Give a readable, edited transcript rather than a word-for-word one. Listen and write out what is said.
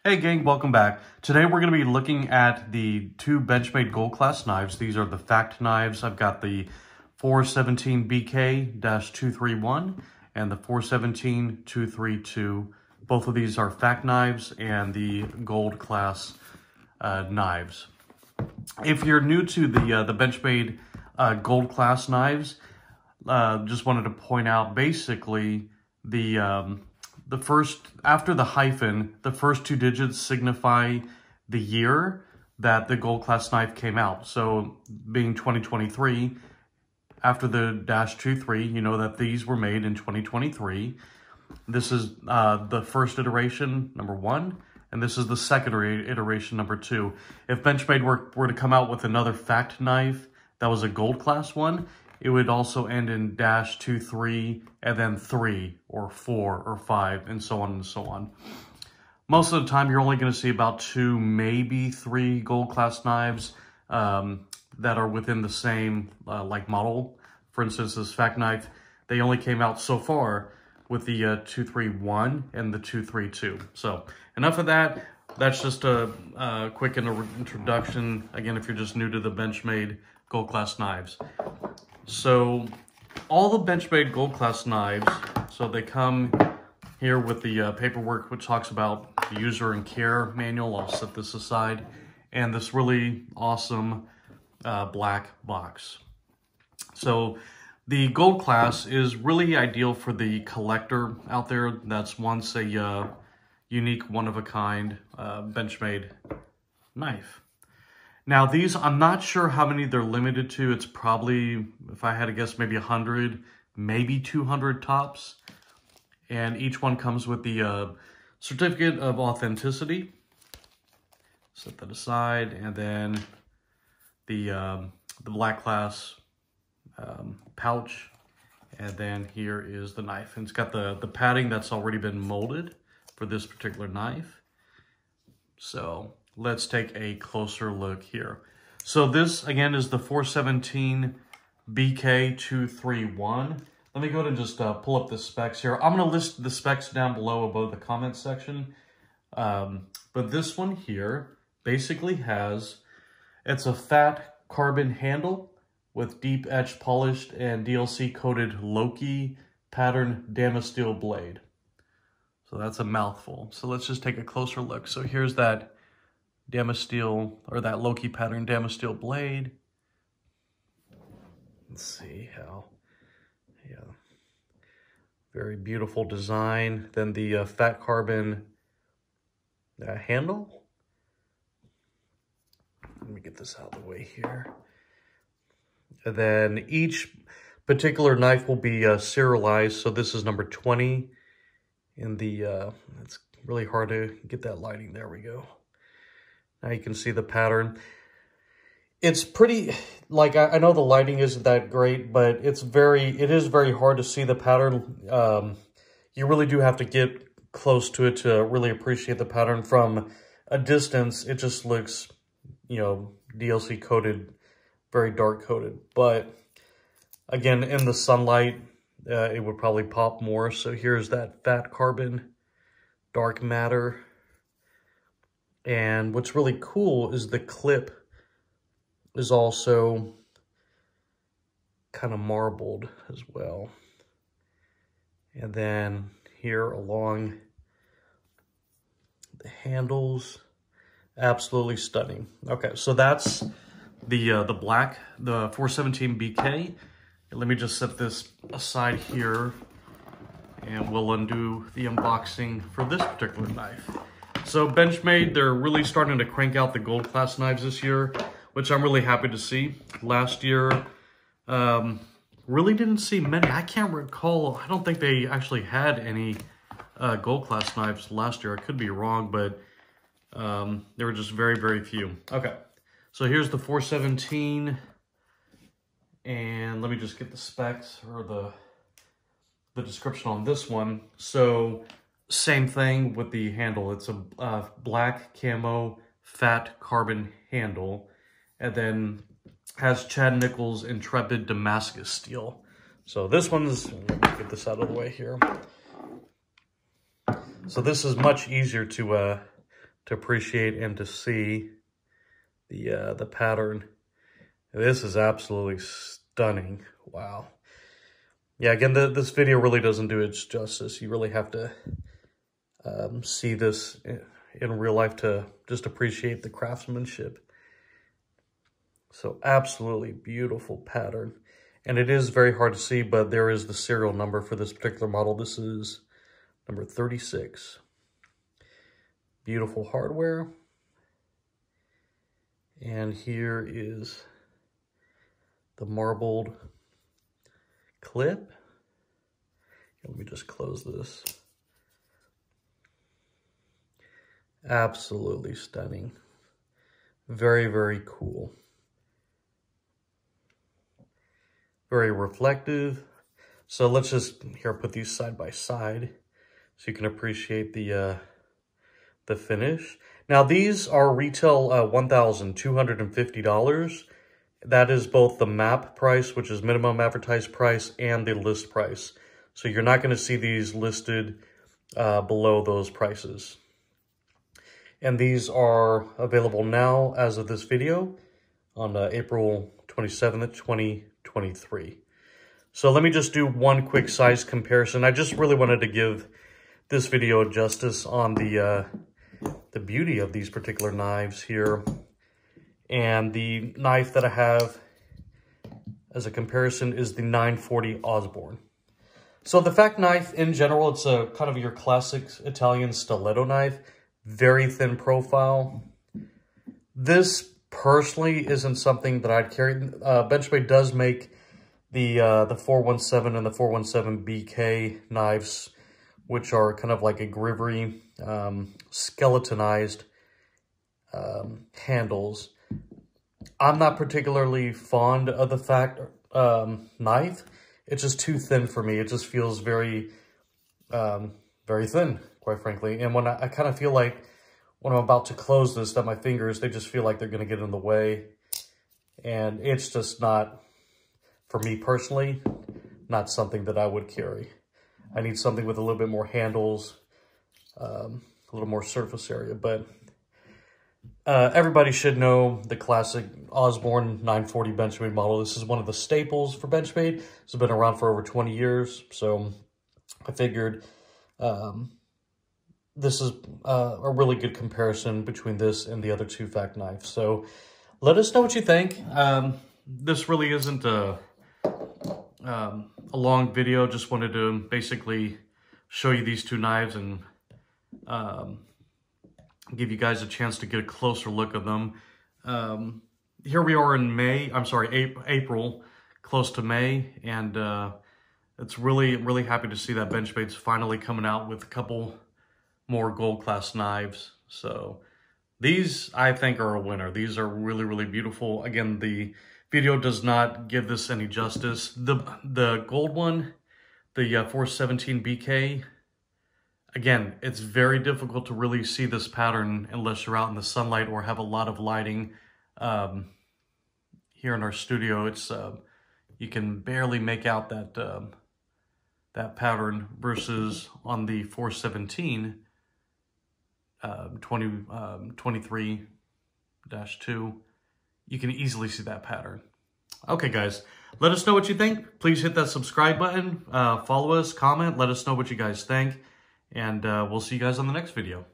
Hey gang, welcome back. Today we're going to be looking at the two Benchmade Gold Class knives. These are the FACT knives. I've got the 417 BK-231 and the 417 232. Both of these are FACT knives and the Gold Class knives. If you're new to the Benchmade Gold Class knives, just wanted to point out basically the first, after the hyphen, the first two digits signify the year that the Gold Class knife came out. So being 2023, after the -23, you know that these were made in 2023. This is the first iteration, number 1, and this is the second iteration, number 2. If Benchmade were to come out with another FACT knife that was a Gold Class one, it would also end in -23 and then 3 or 4 or 5 and so on and so on. Most of the time, you're only going to see about 2, maybe 3 Gold Class knives that are within the same like model. For instance, this FACT knife, they only came out so far with the 231 and the 232. So enough of that. That's just a quick introduction. Again, if you're just new to the Benchmade Gold Class knives. So all the Benchmade Gold Class knives, so they come here with the paperwork which talks about the user and care manual. I'll set this aside. And this really awesome black box. So the Gold Class is really ideal for the collector out there that's wants a unique, one-of-a-kind Benchmade knife. Now these, I'm not sure how many they're limited to. It's probably, if I had to guess, maybe 100, maybe 200 tops. And each one comes with the certificate of authenticity. Set that aside, and then the Black Class pouch. And then here is the knife. And it's got the padding that's already been molded for this particular knife. So let's take a closer look here. So this, again, is the 417 BK-231. Let me go ahead and just pull up the specs here. I'm going to list the specs down below above the comments section. But this one here basically has, it's a fat carbon handle with deep etched polished and DLC coated Loki pattern Damasteel blade. So that's a mouthful. So let's just take a closer look. So here's that Damasteel, or that Loki pattern Damasteel blade. Let's see how, yeah, very beautiful design. Then the fat carbon handle. Let me get this out of the way here. And then each particular knife will be serialized. So this is number 20 in the, it's really hard to get that lighting. There we go. Now you can see the pattern. It's pretty, like, I know the lighting isn't that great, but it is very hard to see the pattern. You really do have to get close to it to really appreciate the pattern. From a distance, it just looks, you know, DLC coated, very dark coated. But again, in the sunlight, it would probably pop more. So here's that fat carbon dark matter. And what's really cool is the clip is also kind of marbled as well. And then here along the handles, absolutely stunning. Okay, so that's the 417 BK. Let me just set this aside here, and we'll undo the unboxing for this particular knife. So Benchmade, they're really starting to crank out the Gold Class knives this year, which I'm really happy to see. Last year, really didn't see many. I can't recall. I don't think they actually had any Gold Class knives last year. I could be wrong, but there were just very, very few. Okay, so here's the 417, and let me just get the specs or the description on this one. So same thing with the handle. It's a black camo fat carbon handle, and then has Chad Nichols Intrepid Damascus steel. So this one's, let me get this out of the way here. So this is much easier to to appreciate and to see the pattern. This is absolutely stunning. Wow. Yeah, again, this video really doesn't do its justice. You really have to see this in real life to just appreciate the craftsmanship. So absolutely beautiful pattern. And it is very hard to see, but there is the serial number for this particular model. This is number 36. Beautiful hardware. And here is the marbled clip. Let me just close this. Absolutely stunning. Very, very cool. Very reflective. So let's just here put these side by side so you can appreciate the finish. Now these are retail $1,250. That is both the MAP price, which is minimum advertised price, and the list price. So you're not going to see these listed below those prices. And these are available now as of this video on April 27th, 2023. So let me just do one quick size comparison. I just really wanted to give this video justice on the beauty of these particular knives here. And the knife that I have as a comparison is the 940 Osborne. So the Fact knife in general, it's a kind of your classic Italian stiletto knife. Very thin profile. This personally isn't something that I'd carry. Benchmade does make the 417 and the 417 BK knives, which are kind of like a Grivory skeletonized handles. I'm not particularly fond of the Fact knife. It's just too thin for me. It just feels very, very thin, quite frankly. And when I kind of feel like when I'm about to close this, that my fingers, they just feel like they're going to get in the way. And it's just not, for me personally, not something that I would carry. I need something with a little bit more handles, a little more surface area. But everybody should know the classic Osborne 940 Benchmade model. This is one of the staples for Benchmade. It's been around for over 20 years. So I figured this is a really good comparison between this and the other two Fact knives. So let us know what you think. This really isn't a long video. Just wanted to basically show you these two knives and give you guys a chance to get a closer look of them. Here we are in April, close to May, and it's really happy to see that Benchmade's finally coming out with a couple more gold class knives. So these, I think, are a winner. These are really beautiful. Again, the video does not give this any justice. The gold one, the 417 BK, again, it's very difficult to really see this pattern unless you're out in the sunlight or have a lot of lighting. Here in our studio, it's you can barely make out that that pattern, versus on the 417 23-2, you can easily see that pattern. Okay, guys, let us know what you think. Please hit that subscribe button, follow us, comment, let us know what you guys think. And we'll see you guys on the next video.